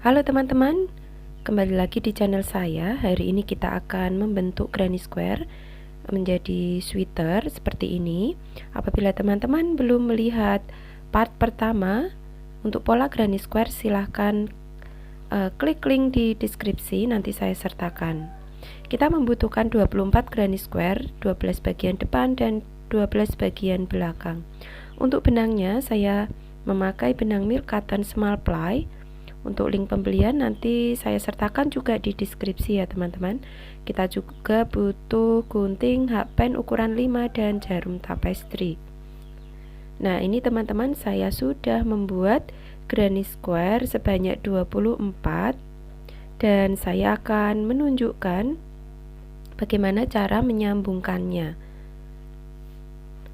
Halo teman-teman, kembali lagi di channel saya. Hari ini kita akan membentuk granny square menjadi sweater seperti ini. Apabila teman-teman belum melihat part pertama untuk pola granny square, silahkan klik link di deskripsi, nanti saya sertakan. Kita membutuhkan 24 granny square, 12 bagian depan dan 12 bagian belakang. Untuk benangnya saya memakai benang milk cotton small ply. Untuk link pembelian nanti saya sertakan juga di deskripsi ya teman-teman. Kita juga butuh gunting, hakpen ukuran 5 dan jarum tapestry. Nah, ini teman-teman, saya sudah membuat granny square sebanyak 24 dan saya akan menunjukkan bagaimana cara menyambungkannya.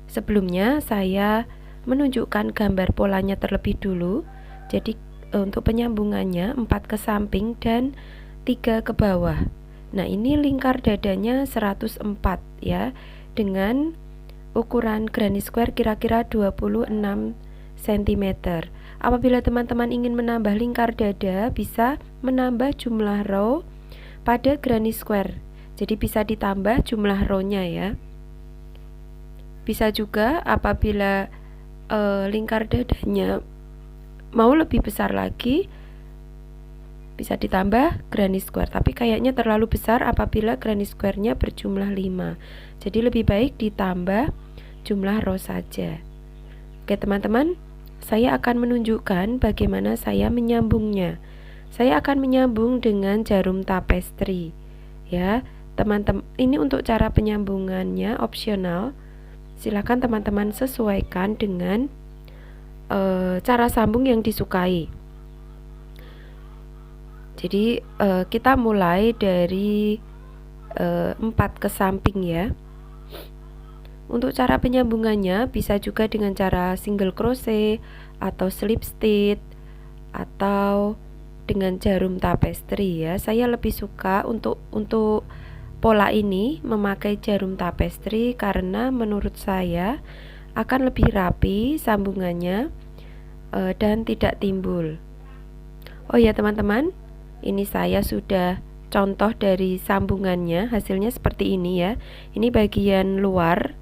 Sebelumnya saya menunjukkan gambar polanya terlebih dulu. Jadi untuk penyambungannya 4 ke samping dan 3 ke bawah. Nah, ini lingkar dadanya 104 ya, dengan ukuran granny square kira-kira 26 cm. Apabila teman-teman ingin menambah lingkar dada, bisa menambah jumlah row pada granny square. Jadi bisa ditambah jumlah row-nya ya. Bisa juga apabila lingkar dadanya mau lebih besar lagi, bisa ditambah granny square, tapi kayaknya terlalu besar apabila granny square-nya berjumlah 5. Jadi lebih baik ditambah jumlah row saja. Oke teman-teman, saya akan menunjukkan bagaimana saya menyambungnya. Saya akan menyambung dengan jarum tapestry ya teman-teman. Ini untuk cara penyambungannya opsional, silakan teman-teman sesuaikan dengan cara sambung yang disukai. Jadi kita mulai dari 4 ke samping ya. Untuk cara penyambungannya bisa juga dengan cara single crochet atau slip stitch atau dengan jarum tapestry ya. Saya lebih suka untuk pola ini memakai jarum tapestry karena menurut saya akan lebih rapi sambungannya dan tidak timbul. Oh ya teman-teman, ini saya sudah contoh dari sambungannya, hasilnya seperti ini ya. Ini bagian luar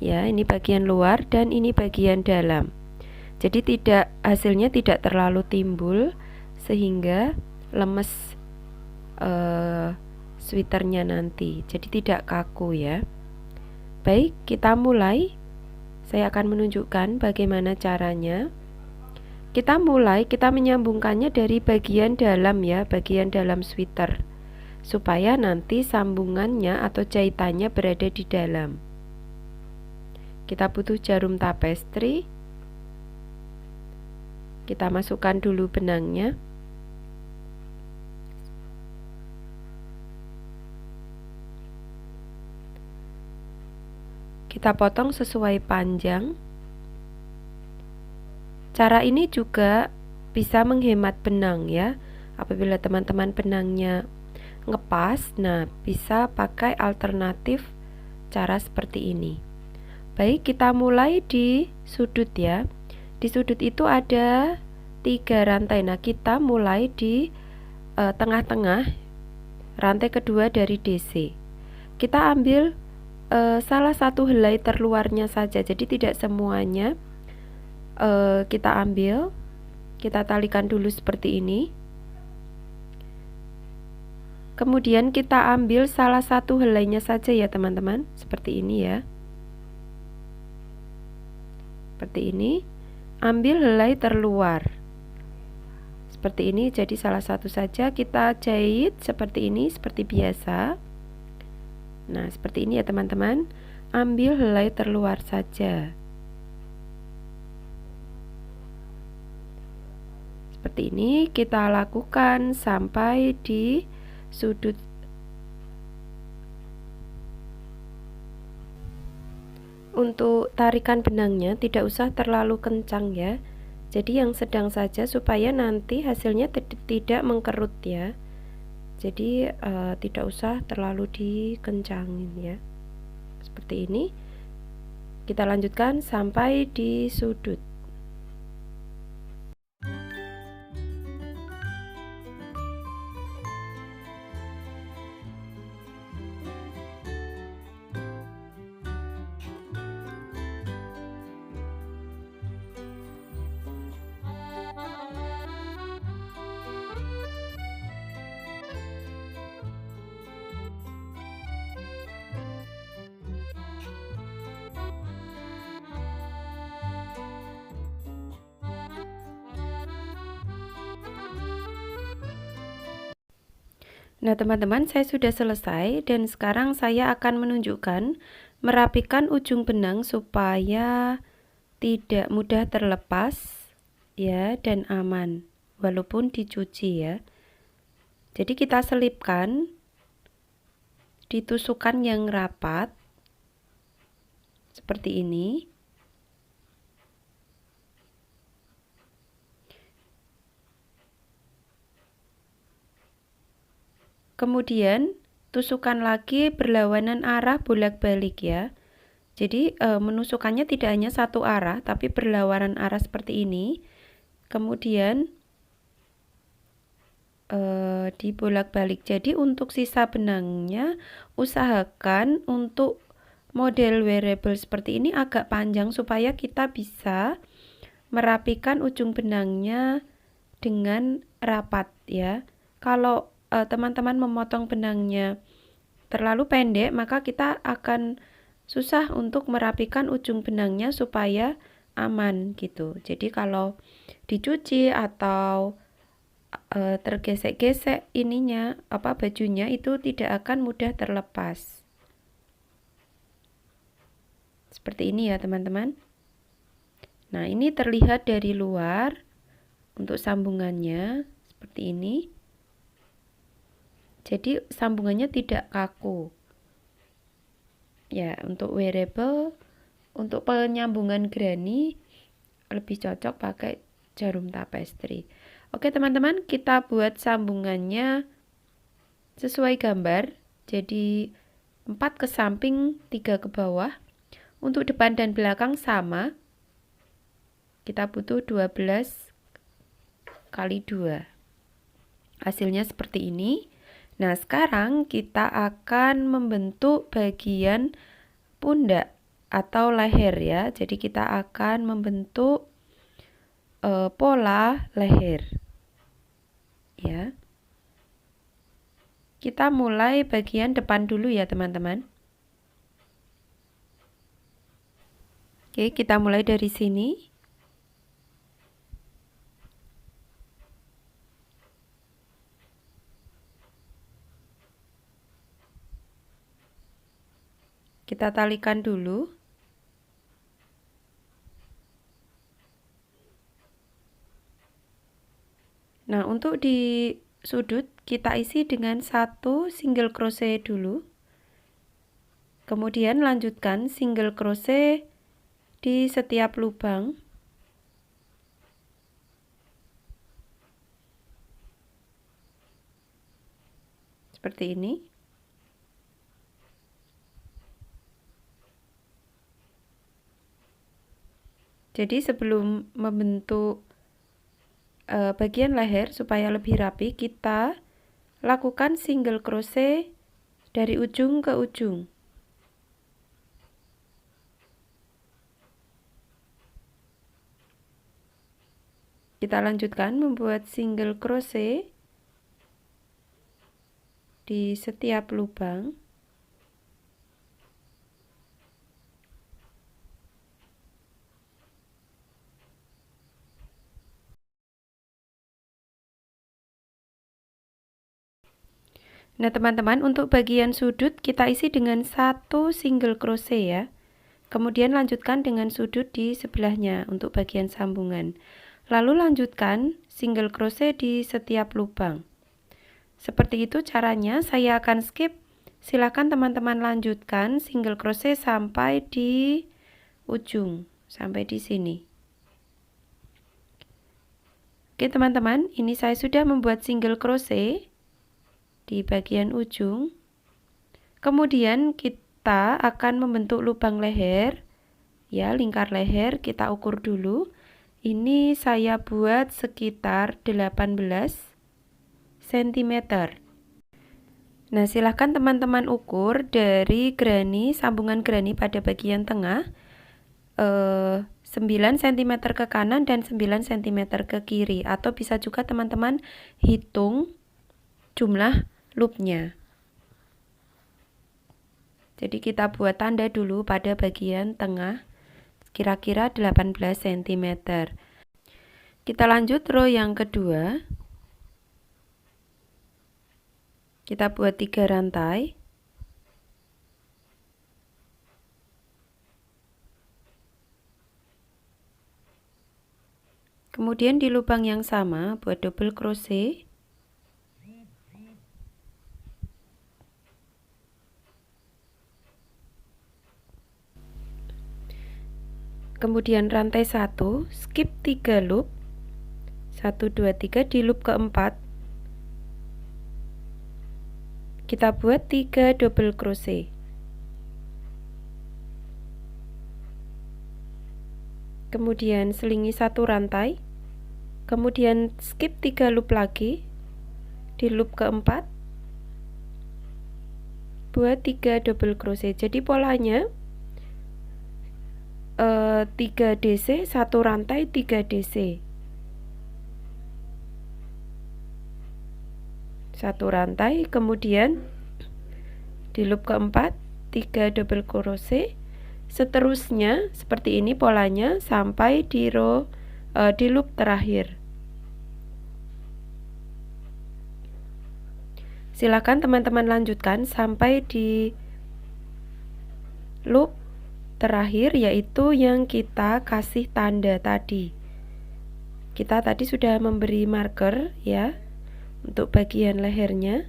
ya, ini bagian luar dan ini bagian dalam. Jadi hasilnya tidak terlalu timbul sehingga lemes sweaternya nanti, jadi tidak kaku ya. Baik, kita mulai. Saya akan menunjukkan bagaimana caranya. Kita menyambungkannya dari bagian dalam ya, bagian dalam sweater, supaya nanti sambungannya atau jahitannya berada di dalam. Kita butuh jarum tapestry. Kita masukkan dulu benangnya. Kita potong sesuai panjang. Cara ini juga bisa menghemat benang ya. Apabila teman-teman benangnya ngepas, nah bisa pakai alternatif cara seperti ini. Baik, kita mulai di sudut ya. Di sudut itu ada 3 rantai. Nah, kita mulai di tengah-tengah rantai kedua dari DC. Kita ambil salah satu helai terluarnya saja, jadi tidak semuanya kita ambil. Kita talikan dulu seperti ini. Kemudian kita ambil salah satu helainya saja ya teman-teman, seperti ini ya. Seperti ini. Ambil helai terluar seperti ini, jadi salah satu saja. Kita jahit seperti ini, seperti biasa. Nah, seperti ini ya teman-teman. Ambil helai terluar saja. Seperti ini kita lakukan sampai di sudut. Untuk tarikan benangnya tidak usah terlalu kencang ya. Jadi yang sedang saja supaya nanti hasilnya tidak mengkerut ya. Jadi tidak usah terlalu dikencangin ya. Seperti ini. Kita lanjutkan sampai di sudut. Nah, teman-teman, saya sudah selesai dan sekarang saya akan menunjukkan merapikan ujung benang supaya tidak mudah terlepas ya dan aman walaupun dicuci ya. Jadi kita selipkan di tusukan yang rapat seperti ini. Kemudian tusukan lagi berlawanan arah bolak-balik ya. Jadi menusukannya tidak hanya satu arah tapi berlawanan arah seperti ini. Kemudian dibolak-balik. Jadi untuk sisa benangnya usahakan untuk model wearable seperti ini agak panjang supaya kita bisa merapikan ujung benangnya dengan rapat ya. Kalau teman-teman memotong benangnya terlalu pendek, maka kita akan susah untuk merapikan ujung benangnya supaya aman gitu. Jadi kalau dicuci atau tergesek-gesek ininya bajunya itu tidak akan mudah terlepas. Seperti ini ya teman-teman. Nah, ini terlihat dari luar untuk sambungannya seperti ini. Jadi sambungannya tidak kaku. Ya, untuk wearable, untuk penyambungan granny lebih cocok pakai jarum tapestry. Oke teman-teman, kita buat sambungannya sesuai gambar. Jadi 4 ke samping, 3 ke bawah. Untuk depan dan belakang sama. Kita butuh 12 kali 2. Hasilnya seperti ini. Nah, sekarang kita akan membentuk bagian pundak atau leher ya. Jadi kita akan membentuk pola leher. Ya. Kita mulai bagian depan dulu ya, teman-teman. Oke, kita mulai dari sini. Kita talikan dulu. Nah, untuk di sudut kita isi dengan 1 single crochet dulu. Kemudian lanjutkan single crochet di setiap lubang. Seperti ini. Jadi sebelum membentuk bagian leher supaya lebih rapi, kita lakukan single crochet dari ujung ke ujung. Kita lanjutkan membuat single crochet di setiap lubang. Nah, teman-teman, untuk bagian sudut kita isi dengan 1 single crochet ya. Kemudian lanjutkan dengan sudut di sebelahnya untuk bagian sambungan. Lalu lanjutkan single crochet di setiap lubang. Seperti itu caranya, saya akan skip. Silakan teman-teman lanjutkan single crochet sampai di ujung, sampai di sini. Oke teman-teman, ini saya sudah membuat single crochet di bagian ujung. Kemudian kita akan membentuk lubang leher. Ya, lingkar leher kita ukur dulu. Ini saya buat sekitar 18 cm. Nah, silahkan teman-teman ukur dari granny, sambungan granny pada bagian tengah 9 cm ke kanan dan 9 cm ke kiri, atau bisa juga teman-teman hitung jumlah loopnya. Jadi kita buat tanda dulu pada bagian tengah kira-kira 18 cm. Kita lanjut row yang kedua. Kita buat 3 rantai. Kemudian di lubang yang sama buat double crochet. Kemudian rantai 1, skip 3 loop. 1 2 3 di loop keempat. Kita buat 3 double crochet. Kemudian selingi 1 rantai. Kemudian skip 3 loop lagi. Di loop keempat buat 3 double crochet. Jadi polanya 3 DC, 1 rantai 3 DC. 1 rantai, kemudian di loop keempat 3 double crochet. Seterusnya seperti ini polanya sampai di di loop terakhir. Silakan teman-teman lanjutkan sampai di loop terakhir, yaitu yang kita kasih tanda tadi. Kita tadi sudah memberi marker ya untuk bagian lehernya.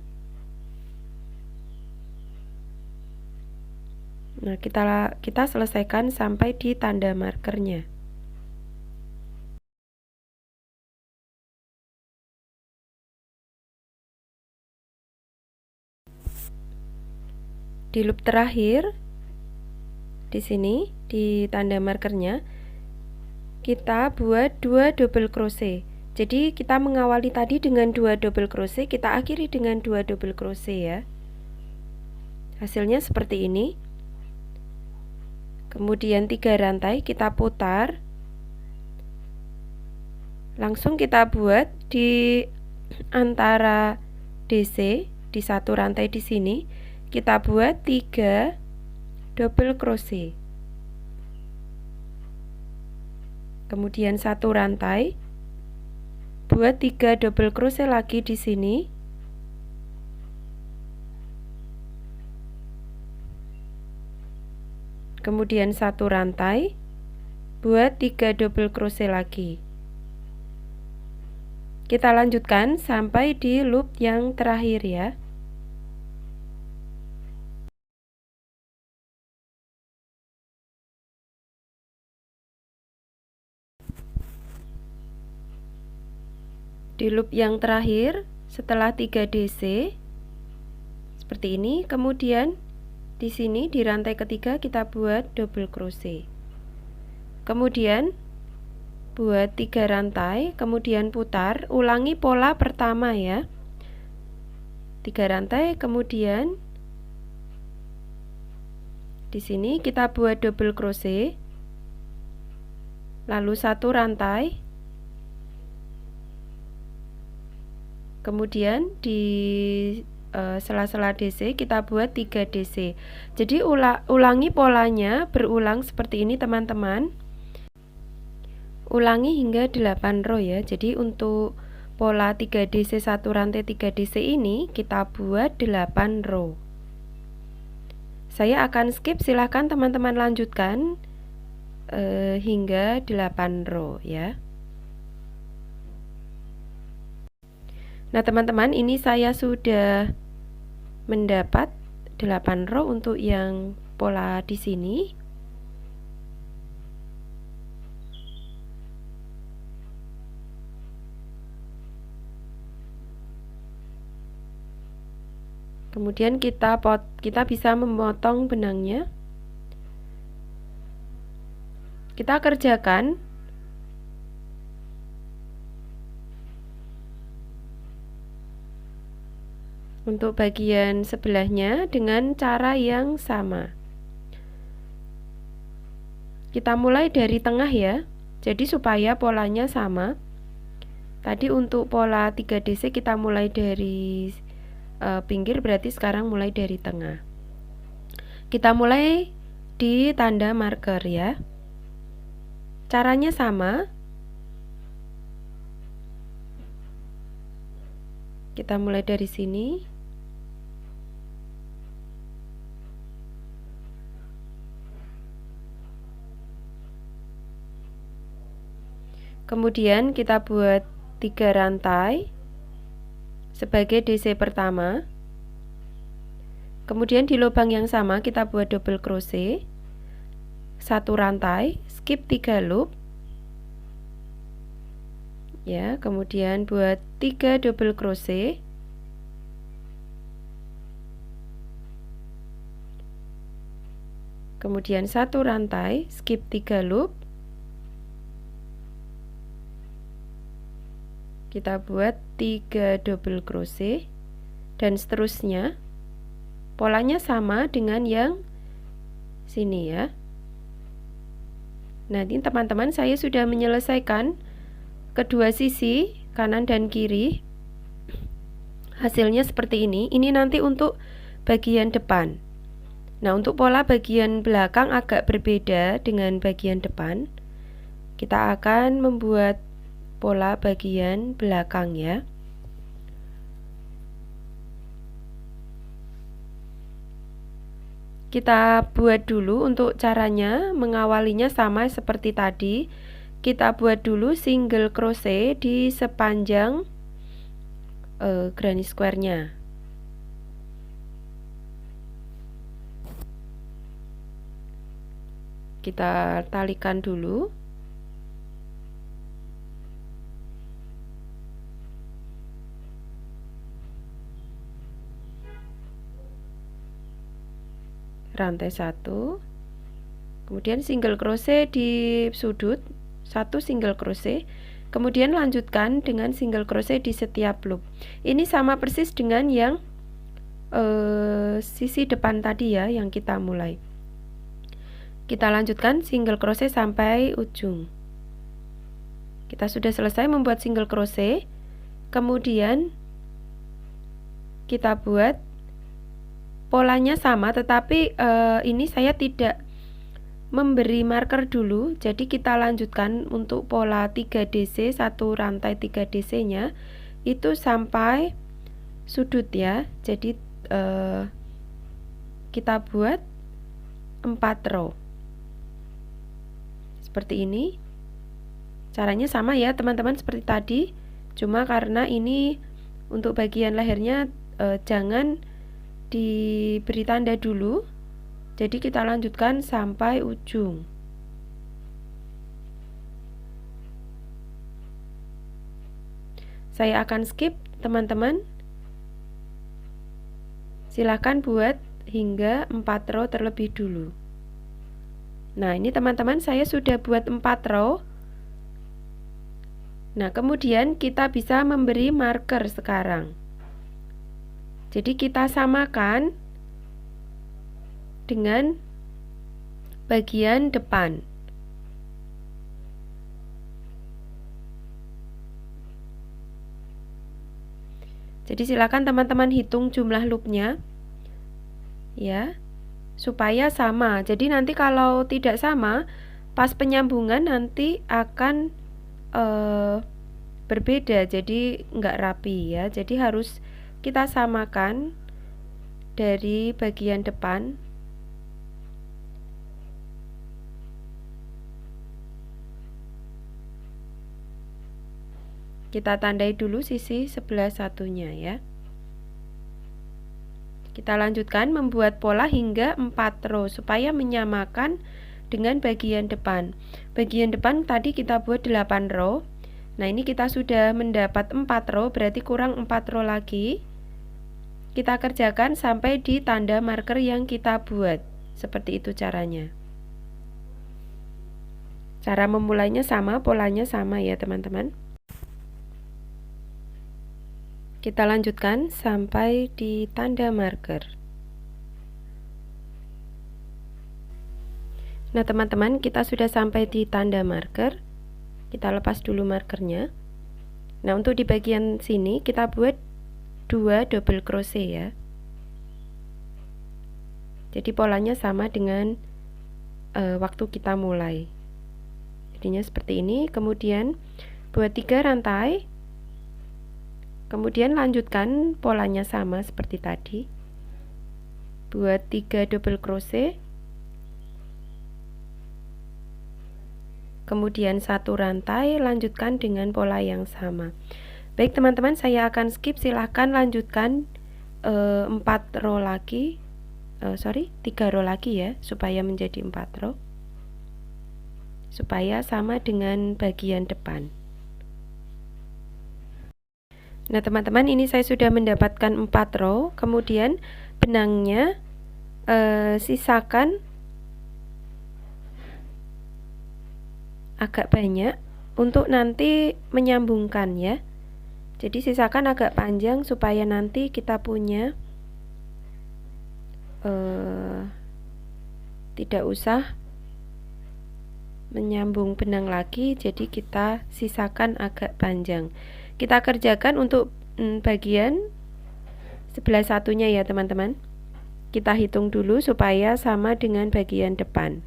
Nah, kita selesaikan sampai di tanda markernya. Di loop terakhir di sini di tanda markernya kita buat 2 double crochet. Jadi kita mengawali tadi dengan 2 double crochet, kita akhiri dengan 2 double crochet ya. Hasilnya seperti ini. Kemudian 3 rantai kita putar. Langsung kita buat di antara DC di 1 rantai di sini kita buat 3 double crochet. Kemudian 1 rantai buat 3 double crochet lagi di sini. Kemudian 1 rantai buat 3 double crochet lagi. Kita lanjutkan sampai di loop yang terakhir ya. Di loop yang terakhir setelah 3 DC seperti ini, kemudian di sini di rantai ketiga kita buat double crochet. Kemudian buat 3 rantai, kemudian putar, ulangi pola pertama ya. 3 rantai, kemudian di sini kita buat double crochet. Lalu 1 rantai. Kemudian di sela-sela DC kita buat 3 DC. Jadi ulangi polanya, berulang seperti ini teman-teman. Ulangi hingga 8 row ya. Jadi untuk pola 3 DC 1 rantai 3 DC ini kita buat 8 row. Saya akan skip, silahkan teman-teman lanjutkan hingga 8 row ya. Nah teman-teman, ini saya sudah mendapat 8 row untuk yang pola di sini. Kemudian kita bisa memotong benangnya. Kita kerjakan untuk bagian sebelahnya dengan cara yang sama. Kita mulai dari tengah ya. Jadi supaya polanya sama. Tadi untuk pola 3 DC kita mulai dari pinggir, berarti sekarang mulai dari tengah. Kita mulai di tanda marker ya. Caranya sama. Kita mulai dari sini. Kemudian kita buat 3 rantai sebagai DC pertama. Kemudian di lubang yang sama kita buat double crochet 1 rantai, skip 3 loop ya, kemudian buat 3 double crochet, kemudian 1 rantai, skip 3 loop, kita buat 3 double crochet, dan seterusnya. Polanya sama dengan yang sini ya. Nah, ini teman-teman, saya sudah menyelesaikan kedua sisi kanan dan kiri. Hasilnya seperti ini. Ini nanti untuk bagian depan. Nah, untuk pola bagian belakang agak berbeda dengan bagian depan. Kita akan membuat pola bagian belakang ya. Kita buat dulu untuk caranya, mengawalinya sama seperti tadi. Kita buat dulu single crochet di sepanjang granny square-nya. Kita talikan dulu. Rantai 1, kemudian single crochet di sudut, 1 single crochet, kemudian lanjutkan dengan single crochet di setiap loop. Ini sama persis dengan yang sisi depan tadi ya, yang kita mulai. Kita lanjutkan single crochet sampai ujung. Kita sudah selesai membuat single crochet, kemudian kita buat polanya sama, tetapi ini saya tidak memberi marker dulu, jadi kita lanjutkan untuk pola 3 DC, 1 rantai 3 DC nya itu sampai sudut ya. Jadi kita buat 4 row seperti ini. Caranya sama ya teman-teman seperti tadi, cuma karena ini untuk bagian lehernya jangan diberi tanda dulu, jadi kita lanjutkan sampai ujung. Saya akan skip teman-teman, silahkan buat hingga 4 row terlebih dulu. Nah, ini teman-teman, saya sudah buat 4 row. Nah, kemudian kita bisa memberi marker sekarang. Jadi kita samakan dengan bagian depan. Jadi silakan teman-teman hitung jumlah loopnya ya, supaya sama. Jadi nanti kalau tidak sama, pas penyambungan nanti akan berbeda, jadi nggak rapi ya. Jadi harus kita samakan dari bagian depan. Kita tandai dulu sisi sebelah satunya ya. Kita lanjutkan membuat pola hingga 4 row supaya menyamakan dengan bagian depan. Bagian depan tadi kita buat 8 row. Nah, ini kita sudah mendapat 4 row, berarti kurang 4 row lagi. Kita kerjakan sampai di tanda marker yang kita buat. Seperti itu caranya. Cara memulainya sama, polanya sama ya teman-teman. Kita lanjutkan sampai di tanda marker. Nah teman-teman, kita sudah sampai di tanda marker. Kita lepas dulu markernya. Nah, untuk di bagian sini kita buat 2 double crochet ya. Jadi polanya sama dengan waktu kita mulai. Jadinya seperti ini. Kemudian buat 3 rantai. Kemudian lanjutkan polanya sama seperti tadi. Buat 3 double crochet. kemudian satu rantai, lanjutkan dengan pola yang sama. Baik teman-teman, saya akan skip, silahkan lanjutkan 4 row lagi, 3 row lagi ya, supaya menjadi 4 row, supaya sama dengan bagian depan. Nah teman-teman, ini saya sudah mendapatkan 4 row, kemudian benangnya sisakan agak banyak untuk nanti menyambungkan ya. Jadi sisakan agak panjang supaya nanti kita punya tidak usah menyambung benang lagi, jadi kita sisakan agak panjang. Kita kerjakan untuk bagian sebelah satunya ya teman-teman. Kita hitung dulu supaya sama dengan bagian depan.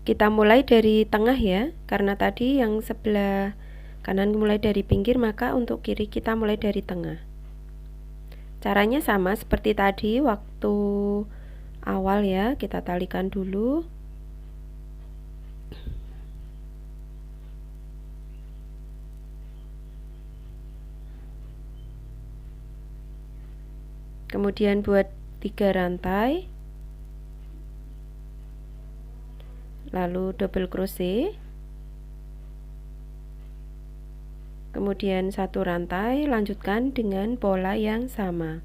Kita mulai dari tengah ya, karena tadi yang sebelah kanan mulai dari pinggir, maka untuk kiri kita mulai dari tengah. Caranya sama seperti tadi waktu awal ya, kita talikan dulu. Kemudian buat 3 rantai, lalu double crochet, kemudian 1 rantai, lanjutkan dengan pola yang sama.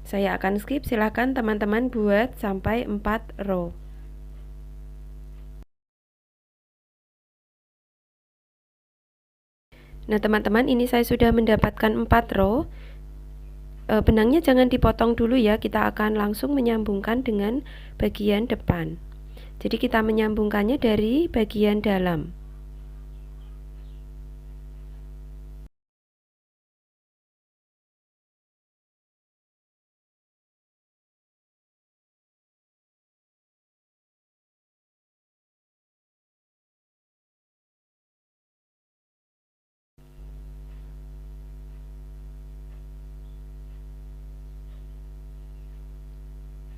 Saya akan skip, silahkan teman-teman buat sampai 4 row. Nah teman-teman, ini saya sudah mendapatkan 4 row. Benangnya jangan dipotong dulu ya, kita akan langsung menyambungkan dengan bagian depan. Jadi kita menyambungkannya dari bagian dalam.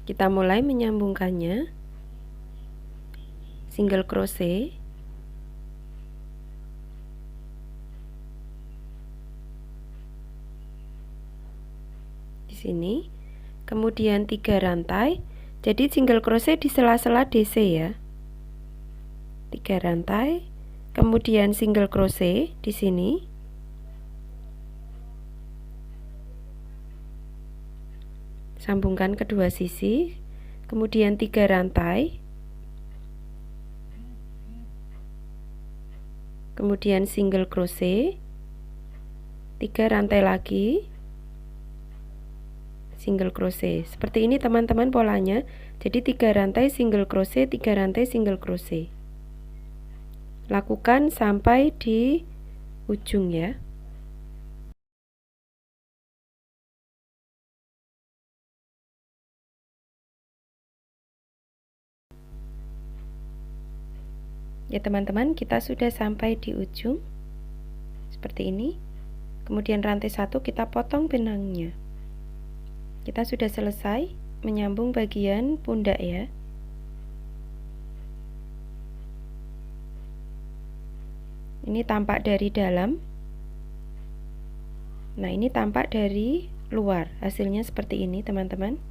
Kita mulai menyambungkannya, single crochet, di sini, kemudian 3 rantai, jadi single crochet di sela-sela DC ya, 3 rantai, kemudian single crochet di sini, sambungkan kedua sisi, kemudian 3 rantai, kemudian single crochet, 3 rantai lagi, single crochet. Seperti ini teman-teman polanya. Jadi 3 rantai single crochet, 3 rantai single crochet. Lakukan sampai di ujung ya. Ya teman-teman, kita sudah sampai di ujung seperti ini. Kemudian rantai 1 kita potong benangnya. Kita sudah selesai menyambung bagian pundak ya. Ini tampak dari dalam. Nah, ini tampak dari luar. Hasilnya seperti ini teman-teman.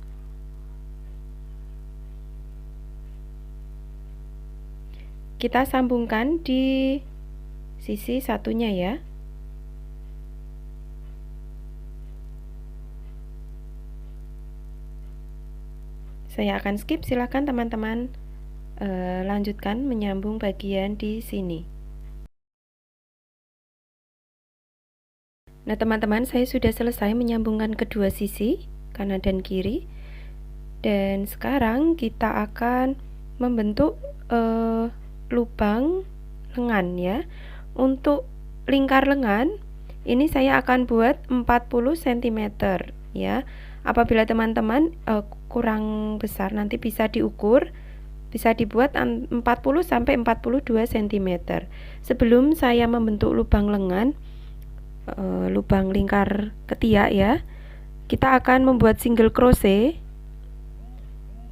Kita sambungkan di sisi satunya ya. Saya akan skip, silahkan teman-teman lanjutkan menyambung bagian di sini. Nah teman-teman, saya sudah selesai menyambungkan kedua sisi, kanan dan kiri. Dan sekarang kita akan membentuk lubang lengan ya. Untuk lingkar lengan ini saya akan buat 40 cm ya. Apabila teman-teman kurang besar nanti bisa diukur, bisa dibuat 40 sampai 42 cm. Sebelum saya membentuk lubang lengan, lubang lingkar ketiak ya, kita akan membuat single crochet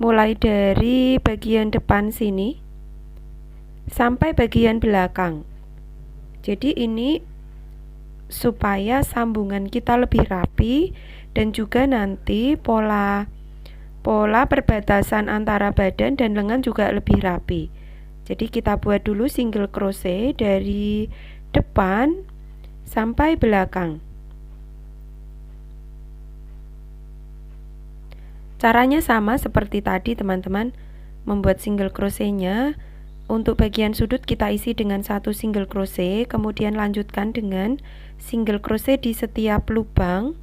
mulai dari bagian depan sini sampai bagian belakang. Jadi ini supaya sambungan kita lebih rapi dan juga nanti pola perbatasan antara badan dan lengan juga lebih rapi. Jadi kita buat dulu single crochet dari depan sampai belakang. Caranya sama seperti tadi teman-teman, membuat single crochetnya. Untuk bagian sudut kita isi dengan 1 single crochet, kemudian lanjutkan dengan single crochet di setiap lubang.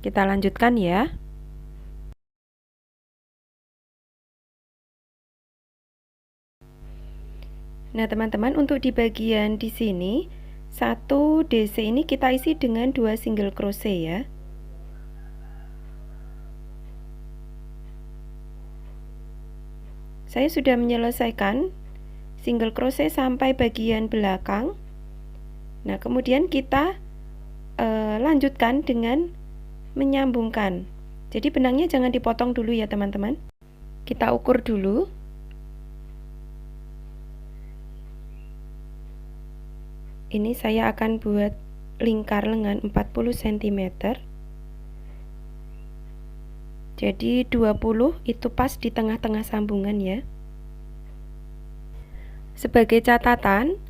Kita lanjutkan ya. Nah, teman-teman, untuk di bagian di sini 1 DC ini kita isi dengan 2 single crochet ya. Saya sudah menyelesaikan single crochet sampai bagian belakang. Nah, kemudian kita lanjutkan dengan menyambungkan. Jadi benangnya jangan dipotong dulu ya teman-teman. Kita ukur dulu. Ini saya akan buat lingkar lengan 40 cm. Jadi 20 itu pas di tengah-tengah sambungan ya. Sebagai catatan,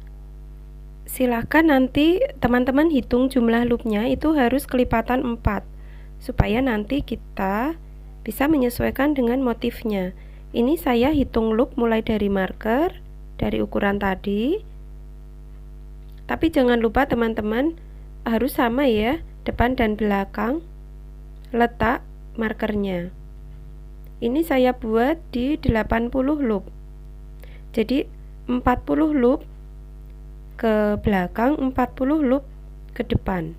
silahkan nanti teman-teman hitung jumlah loopnya itu harus kelipatan 4 supaya nanti kita bisa menyesuaikan dengan motifnya. Ini saya hitung loop mulai dari marker, dari ukuran tadi. Tapi jangan lupa teman-teman harus sama ya, depan dan belakang letak markernya. Ini saya buat di 80 loop. Jadi 40 loop ke belakang, 40 loop ke depan.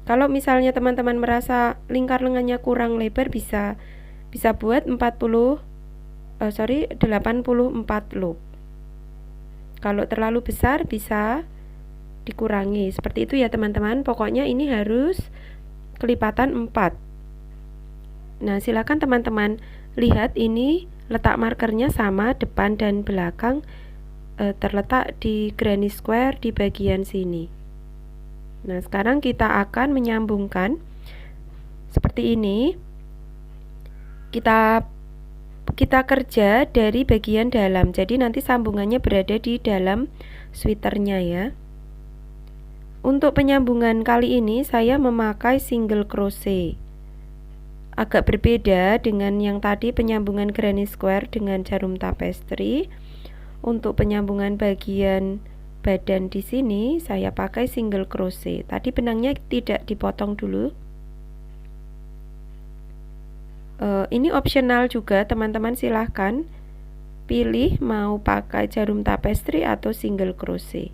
Kalau misalnya teman-teman merasa lingkar lengannya kurang lebar, bisa buat 84 loop. Kalau terlalu besar bisa dikurangi. Seperti itu ya teman-teman. Pokoknya ini harus kelipatan 4. Nah, silakan teman-teman lihat ini letak markernya sama, depan dan belakang terletak di granny square di bagian sini. Nah, sekarang kita akan menyambungkan seperti ini. Kita kerja dari bagian dalam, jadi nanti sambungannya berada di dalam sweaternya ya. Untuk penyambungan kali ini saya memakai single crochet. Agak berbeda dengan yang tadi penyambungan granny square dengan jarum tapestry. Untuk penyambungan bagian badan di sini saya pakai single crochet. Tadi benangnya tidak dipotong dulu. Ini opsional juga teman-teman, silahkan pilih mau pakai jarum tapestry atau single crochet.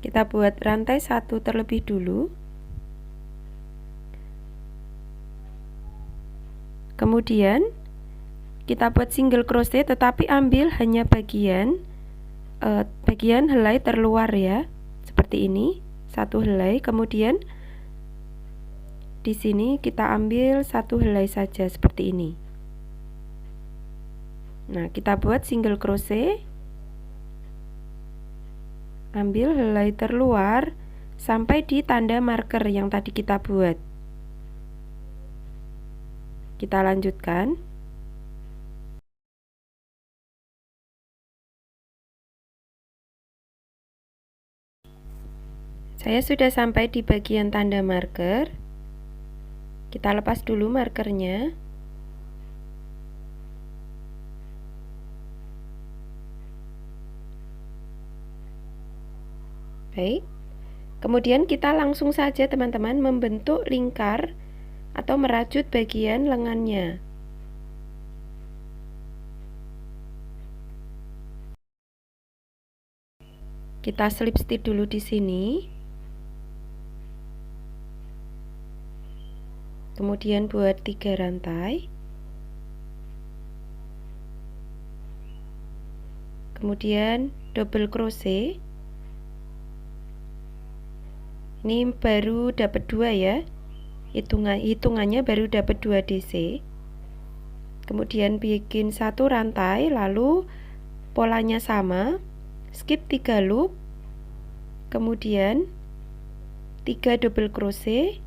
Kita buat rantai 1 terlebih dulu. Kemudian kita buat single crochet, tetapi ambil hanya bagian helai terluar ya, seperti ini, 1 helai. Kemudian di sini kita ambil 1 helai saja seperti ini. Nah, kita buat single crochet, ambil helai terluar sampai di tanda marker yang tadi kita buat. Kita lanjutkan. Saya sudah sampai di bagian tanda marker. Kita lepas dulu markernya. Baik. Kemudian kita langsung saja teman-teman membentuk lingkar atau merajut bagian lengannya. Kita slip stitch dulu di sini. Kemudian buat 3 rantai. Kemudian double crochet. Ini baru dapat 2 ya. Hitungannya baru dapat 2 DC. Kemudian bikin 1 rantai, lalu polanya sama, skip 3 loop, kemudian 3 double crochet,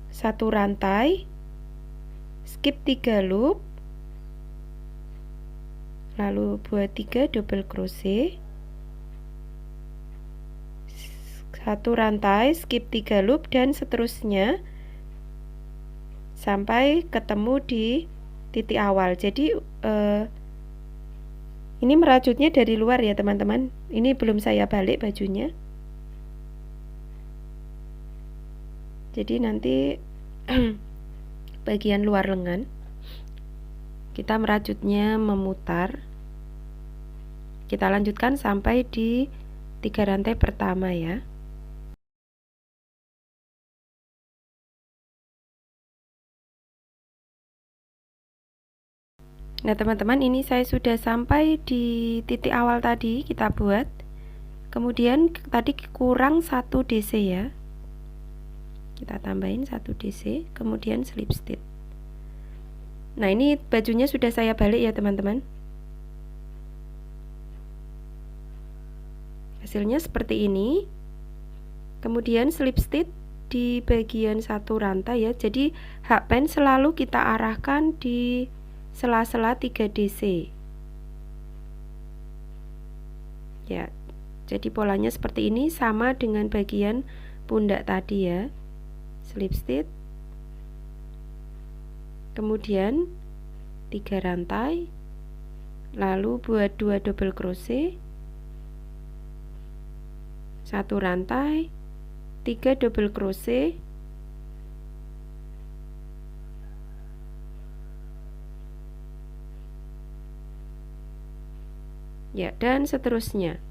1 rantai, skip 3 loop, lalu buat 3 double crochet, 1 rantai, skip 3 loop, dan seterusnya sampai ketemu di titik awal. Jadi ini merajutnya dari luar ya teman-teman. Ini belum saya balik bajunya. Jadi nanti bagian luar lengan kita merajutnya memutar. Kita lanjutkan sampai di 3 rantai pertama ya. Nah teman-teman, ini saya sudah sampai di titik awal tadi kita buat. Kemudian tadi kurang 1 DC ya. Kita tambahin 1 DC, kemudian slip stitch. Nah ini bajunya sudah saya balik ya teman-teman. Hasilnya seperti ini. Kemudian slip stitch di bagian 1 rantai ya. Jadi hakpen selalu kita arahkan di sela-sela 3 DC ya. Jadi polanya seperti ini, sama dengan bagian pundak tadi ya. Slip stitch, kemudian 3 rantai, lalu buat 2 double crochet, 1 rantai, 3 double crochet, ya, dan seterusnya.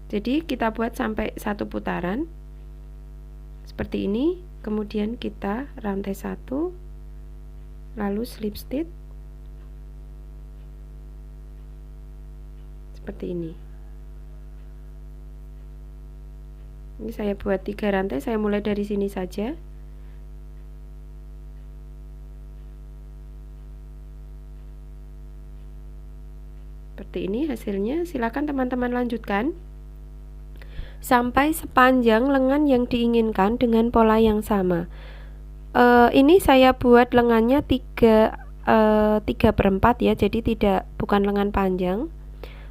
Jadi kita buat sampai 1 putaran seperti ini, kemudian kita rantai 1, lalu slip stitch seperti ini. Ini saya buat 3 rantai, saya mulai dari sini saja. Seperti ini hasilnya. Silakan teman-teman lanjutkan sampai sepanjang lengan yang diinginkan dengan pola yang sama. Ini saya buat lengannya 3/4 ya, jadi bukan lengan panjang.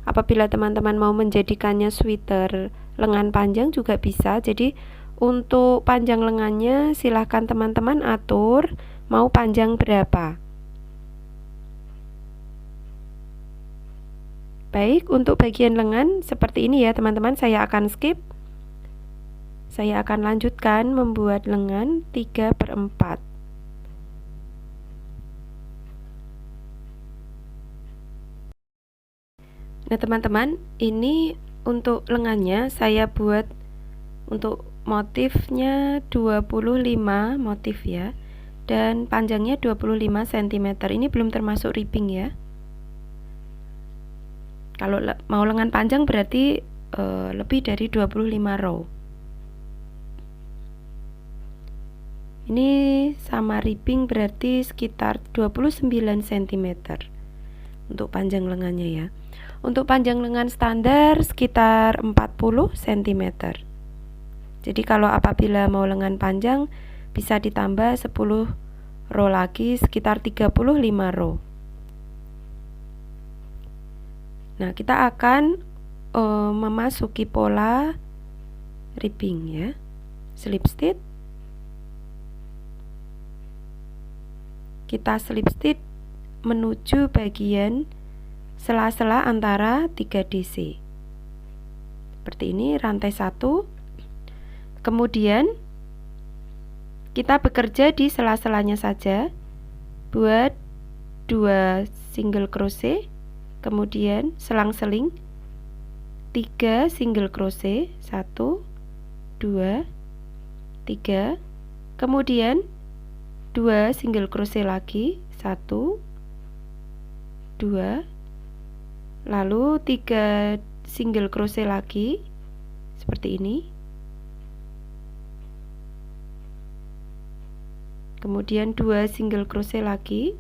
Apabila teman-teman mau menjadikannya sweater lengan panjang juga bisa. Jadi untuk panjang lengannya silahkan teman-teman atur mau panjang berapa. Baik, untuk bagian lengan seperti ini ya teman-teman, saya akan skip. Saya akan lanjutkan membuat lengan 3/4. Nah teman-teman, ini untuk lengannya saya buat untuk motifnya 25 motif ya, dan panjangnya 25 cm. Ini belum termasuk ribbing ya. Kalau mau lengan panjang berarti lebih dari 25 row. Ini sama ribbing berarti sekitar 29 cm untuk panjang lengannya ya. Untuk panjang lengan standar sekitar 40 cm. Jadi kalau apabila mau lengan panjang bisa ditambah 10 row lagi, sekitar 35 row. Nah, kita akan memasuki pola ribbing ya. Slip stitch. Kita slip stitch menuju bagian sela-sela antara 3 DC. Seperti ini, rantai 1. Kemudian kita bekerja di sela-selanya saja. Buat 2 single crochet, kemudian selang-seling 3 single crochet, 1 2 3, kemudian 2 single crochet lagi, 1 2, lalu 3 single crochet lagi seperti ini, kemudian 2 single crochet lagi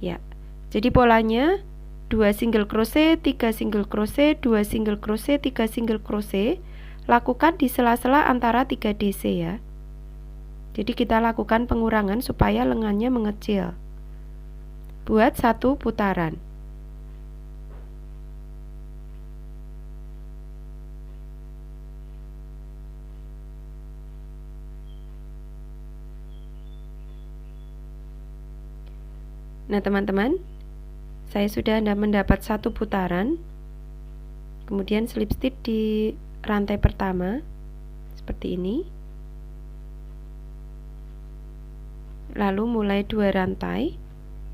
ya. Jadi polanya 2 single crochet, 3 single crochet, 2 single crochet, 3 single crochet. Lakukan di sela-sela antara 3 DC ya. Jadi kita lakukan pengurangan supaya lengannya mengecil. Buat 1 putaran. Nah teman-teman, saya sudah mendapat 1 putaran. Kemudian slip stitch di rantai pertama seperti ini, lalu mulai 2 rantai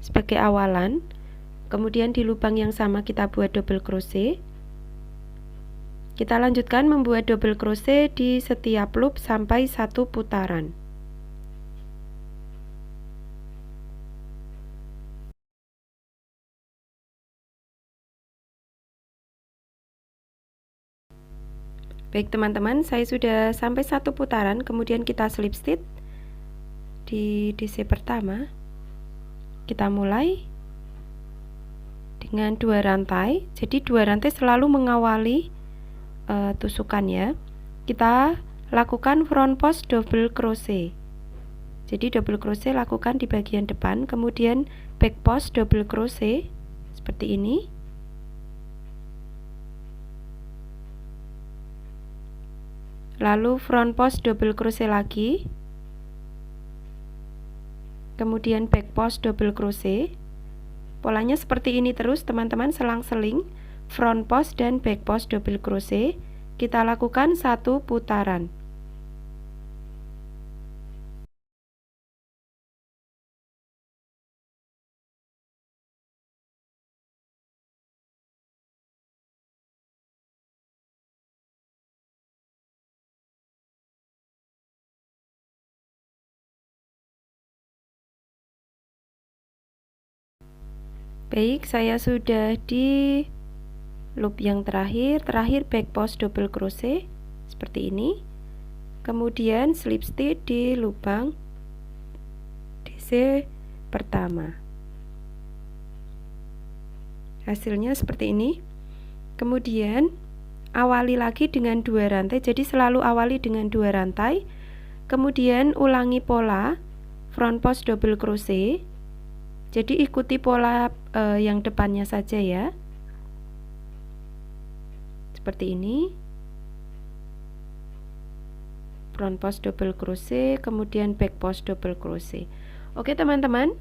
sebagai awalan, kemudian di lubang yang sama kita buat double crochet. Kita lanjutkan membuat double crochet di setiap loop sampai 1 putaran. Baik teman-teman, saya sudah sampai 1 putaran, kemudian kita slip stitch di DC pertama. Kita mulai dengan 2 rantai. Jadi 2 rantai selalu mengawali tusukan ya. Kita lakukan front post double crochet. Jadi double crochet lakukan di bagian depan, kemudian back post double crochet seperti ini. Lalu front post double crochet lagi, kemudian back post double crochet. Polanya seperti ini terus teman-teman, selang-seling front post dan back post double crochet. Kita lakukan 1 putaran. Baik, saya sudah di loop yang terakhir back post double crochet seperti ini, kemudian slip stitch di lubang DC pertama. Hasilnya seperti ini. Kemudian awali lagi dengan 2 rantai, jadi selalu awali dengan 2 rantai, kemudian ulangi pola front post double crochet. Jadi ikuti pola yang depannya saja ya, seperti ini, front post double crochet, kemudian back post double crochet. Oke teman-teman,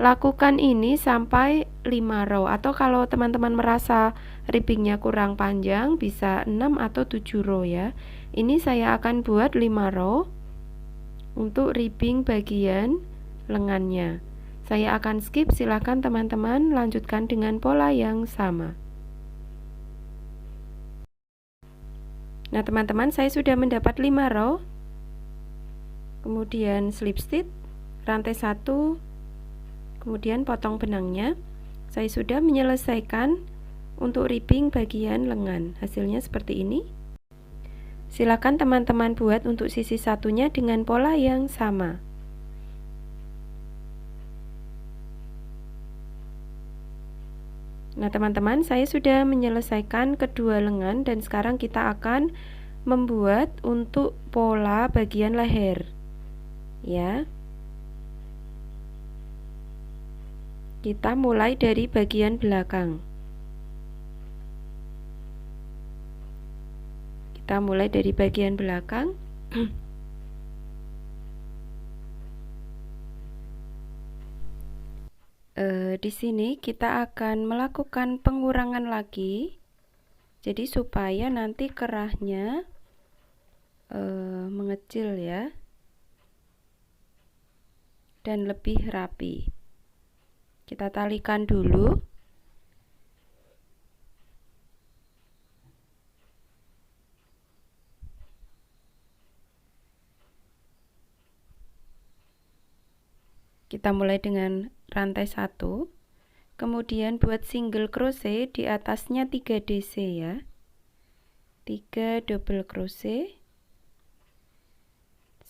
lakukan ini sampai 5 row, atau kalau teman-teman merasa ribbingnya kurang panjang bisa 6 atau 7 row ya. Ini saya akan buat 5 row untuk ribbing bagian lengannya. Saya akan skip, silahkan teman-teman lanjutkan dengan pola yang sama. Nah teman-teman, saya sudah mendapat 5 row. Kemudian slip stitch, rantai 1, kemudian potong benangnya. Saya sudah menyelesaikan untuk ribbing bagian lengan. Hasilnya seperti ini. Silakan teman-teman buat untuk sisi satunya dengan pola yang sama. Nah teman-teman, saya sudah menyelesaikan kedua lengan dan sekarang kita akan membuat untuk pola bagian leher ya. Kita mulai dari bagian belakang. Kita mulai dari bagian belakang. Di sini kita akan melakukan pengurangan lagi, jadi supaya nanti kerahnya mengecil ya dan lebih rapi. Kita talikan dulu. Kita mulai dengan rantai 1. Kemudian buat single crochet di atasnya 3 DC ya. 3 double crochet.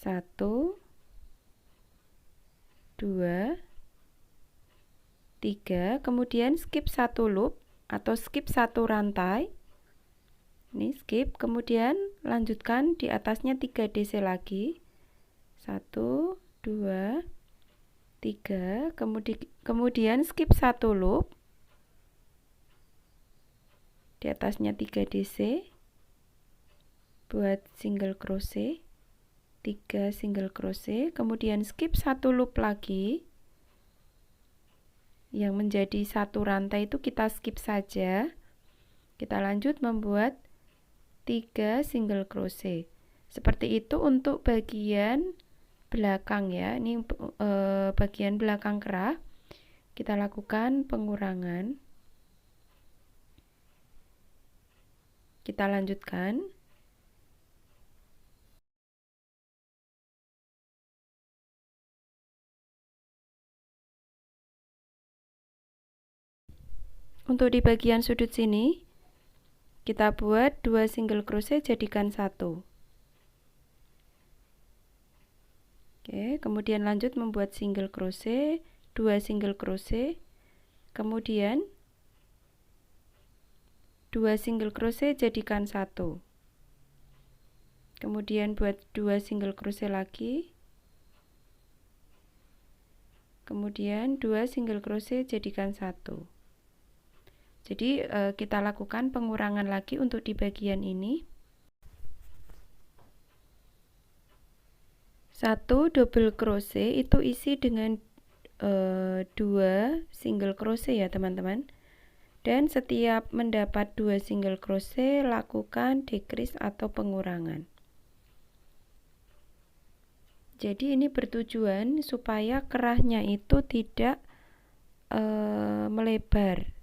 1 2 3, kemudian skip 1 loop atau skip 1 rantai. Ini skip, kemudian lanjutkan di atasnya 3 DC lagi. 1 2 3, kemudian skip 1 loop. Di atasnya 3 DC. Buat single crochet. 3 single crochet, kemudian skip 1 loop lagi. Yang menjadi 1 rantai itu kita skip saja. Kita lanjut membuat 3 single crochet. Seperti itu untuk bagian belakang ya. Ini bagian belakang kerah. Kita lakukan pengurangan. Kita lanjutkan. Untuk di bagian sudut sini, kita buat 2 single crochet, jadikan 1. Oke, kemudian lanjut membuat single crochet, 2 single crochet, kemudian 2 single crochet, jadikan 1. Kemudian buat 2 single crochet lagi, kemudian 2 single crochet, jadikan 1. Jadi kita lakukan pengurangan lagi untuk di bagian ini. 1 double crochet itu isi dengan 2 single crochet ya teman-teman. Dan setiap mendapat 2 single crochet, lakukan decrease atau pengurangan. Jadi ini bertujuan supaya kerahnya itu tidak melebar.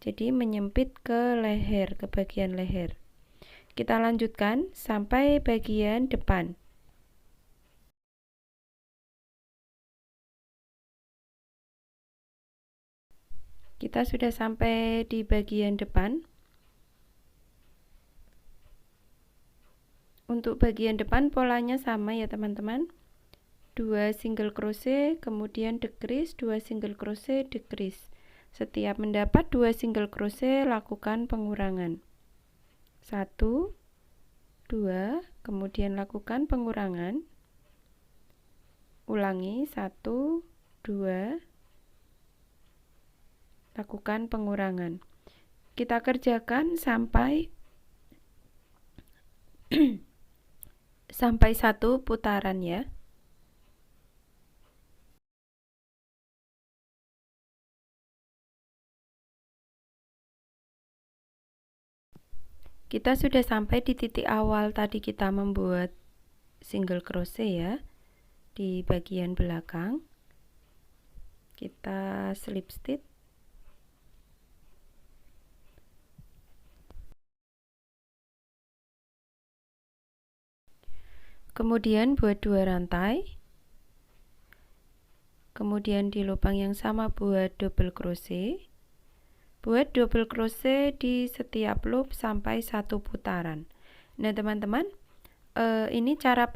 Jadi menyempit ke leher, ke bagian leher. Kita lanjutkan sampai bagian depan. Kita sudah sampai di bagian depan. Untuk bagian depan polanya sama ya teman-teman. 2 single crochet, kemudian decrease, 2 single crochet, decrease. Setiap mendapat 2 single crochet, lakukan pengurangan. 1 2, kemudian lakukan pengurangan. Ulangi 1 2, lakukan pengurangan. Kita kerjakan sampai sampai 1 putaran ya. Kita sudah sampai di titik awal tadi kita membuat single crochet ya, di bagian belakang. Kita slip stitch. Kemudian buat 2 rantai. Kemudian di lubang yang sama buat double crochet. Buat double crochet di setiap loop sampai 1 putaran. Nah teman-teman, ini cara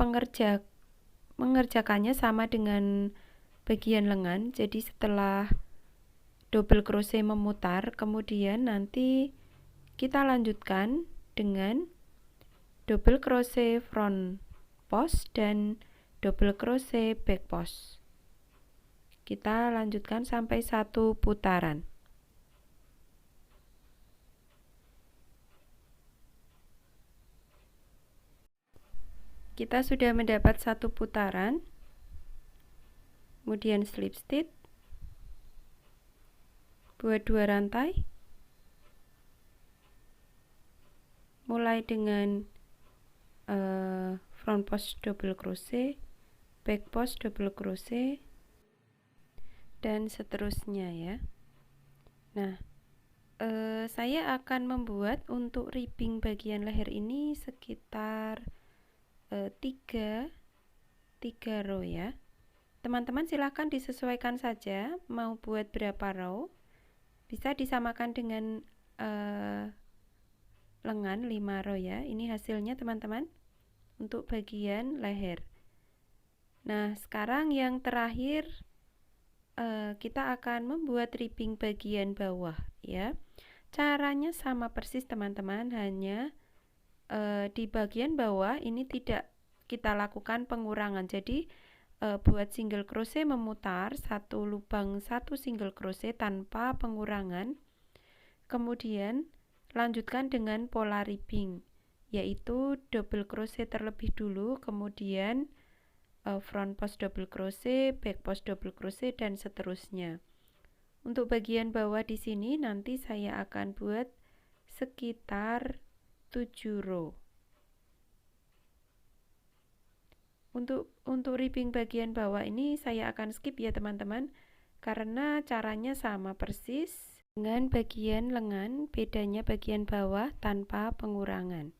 mengerjakannya sama dengan bagian lengan. Jadi setelah double crochet memutar, kemudian nanti kita lanjutkan dengan double crochet front post dan double crochet back post. Kita lanjutkan sampai 1 putaran. Kita sudah mendapat 1 putaran. Kemudian slip stitch. Buat 2 rantai. Mulai dengan front post double crochet, back post double crochet, dan seterusnya ya. Nah, saya akan membuat untuk ribbing bagian leher ini sekitar 3 row ya. Teman-teman silahkan disesuaikan saja mau buat berapa row. Bisa disamakan dengan lengan 5 row ya. Ini hasilnya teman-teman untuk bagian leher. Nah, sekarang yang terakhir kita akan membuat ribbing bagian bawah ya. Caranya sama persis teman-teman, hanya di bagian bawah ini tidak kita lakukan pengurangan. Jadi buat single crochet memutar satu lubang satu single crochet tanpa pengurangan. Kemudian lanjutkan dengan pola ribbing, yaitu double crochet terlebih dulu, kemudian front post double crochet, back post double crochet, dan seterusnya. Untuk bagian bawah di sini nanti saya akan buat sekitar 7 row. Untuk ribbing bagian bawah ini saya akan skip ya teman-teman, karena caranya sama persis dengan bagian lengan, bedanya bagian bawah tanpa pengurangan.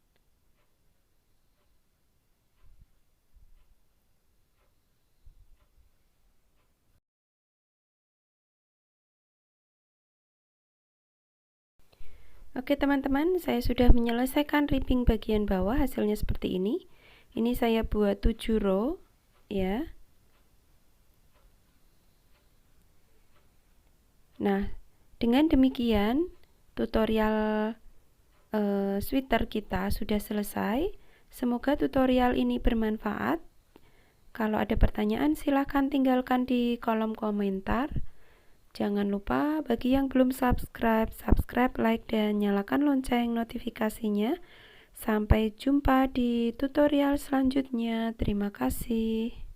Oke teman-teman, saya sudah menyelesaikan ribbing bagian bawah, hasilnya seperti ini. Ini saya buat 7 row ya. Nah, dengan demikian tutorial sweater kita sudah selesai. Semoga tutorial ini bermanfaat. Kalau ada pertanyaan silahkan tinggalkan di kolom komentar. Jangan lupa bagi yang belum subscribe, like, dan nyalakan lonceng notifikasinya. Sampai jumpa di tutorial selanjutnya. Terima kasih.